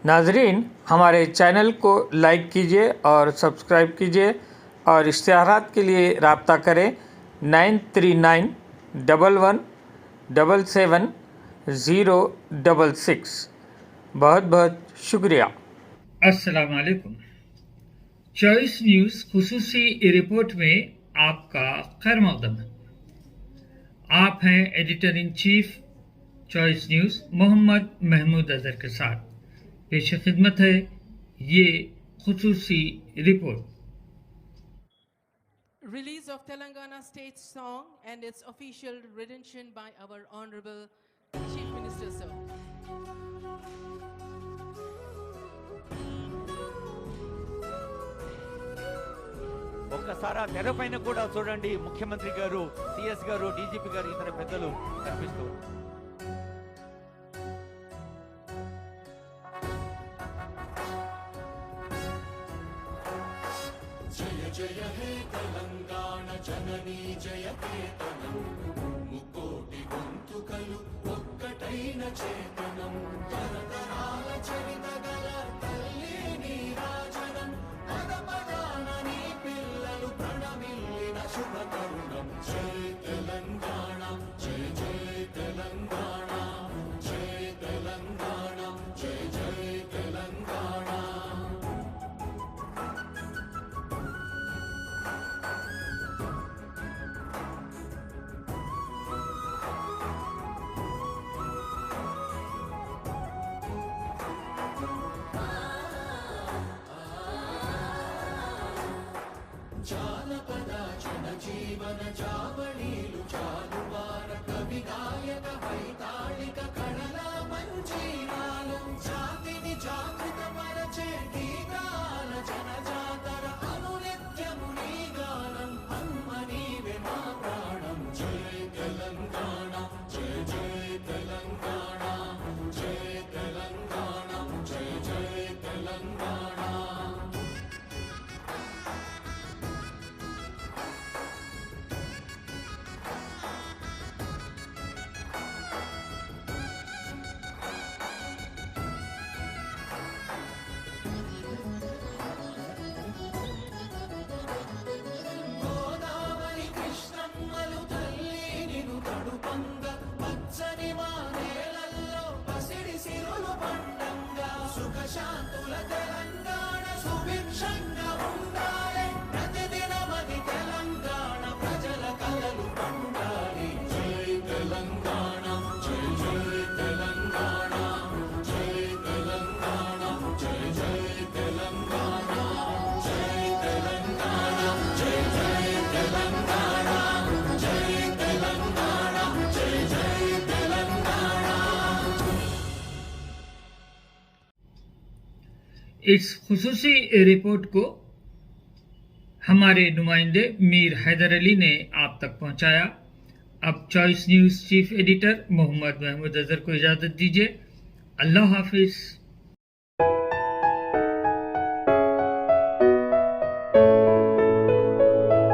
नाजरीन, हमारे चैनल को लाइक कीजिए और सब्सक्राइब कीजिए और इश्तिहारात के लिए रब्ता करें 9391177066। बहुत बहुत शुक्रिया। अस्सलाम वालेकुम। चॉइस न्यूज़ खुसूसी रिपोर्ट में आपका खैर मक़दम। आप हैं editor in chief Choice News Mohammed Mahmood Azhar के साथ। पेश खिदमत है ये खुसूसी रिपोर्ट। Release of Telangana state song and its official rendition by our Honorable Chief Minister, sir. ఒక్కసారి తెర పైన కూడా చూడండి, ముఖ్యమంత్రి గారు, సిఎస్ గారు, డీజీపీ గారు, ఇతర పెద్దలు కనిపిస్తూ జయ జయ హే తెలంగాణ జననీ జయ కేతనం, ముకోటి గొంతుకలు ఒక్కటైన చేతనం, తరతరాల చరిత గల తల్లి నీరాజనం, పద పదాన నీ పిల్లలు ప్రణమిల్లిన శుభ తరుణం. జయ తెలంగాణ, జయ జయ తెలంగాణ, జయ తెలంగాణ, జయ జయ తెలంగాణ. జానపద జనజీవన జావళీలు జాలువార కవి గాయక వైతాళిక కళల మంజీరాలు, జాతిని జాగృత పరచే గీతాల జనజాతర అనునిత్యము నీ గానం, అమ్మ నీవే మా ప్రాణం. జయ తెలంగాణ, జయ జయ తెలంగాణ, జయ తెలంగాణ, జయ జయ తెలంగాణ. గోదావరి కృష్ణమ్మలు తల్లి నిను తడుపంగ, పచ్చని మా నేలల్లో పసిడి సిరులు పండంగా, సుఖశాంతుల తెలంగాణ సుభిక్షంగా ఉండాలి, ప్రతిదినమది తెలంగాణ ప్రజల కలలు పండాలి. జై తెలంగాణ, జై జై తెలంగాణ, జై తెలంగాణ, జై జై తెలంగాణ, జై తెలంగాణ, జై జై తెలంగాణ, జై తెలంగాణ, జై జై తెలంగాణ. इस खुसूसी रिपोर्ट को हमारे नुमाइंदे मीर हैदर अली ने आप तक पहुंचाया। अब Choice News chief editor Mohammed Mahmood Azhar को इजाज़त दीजिए। अल्लाह हाफिज़।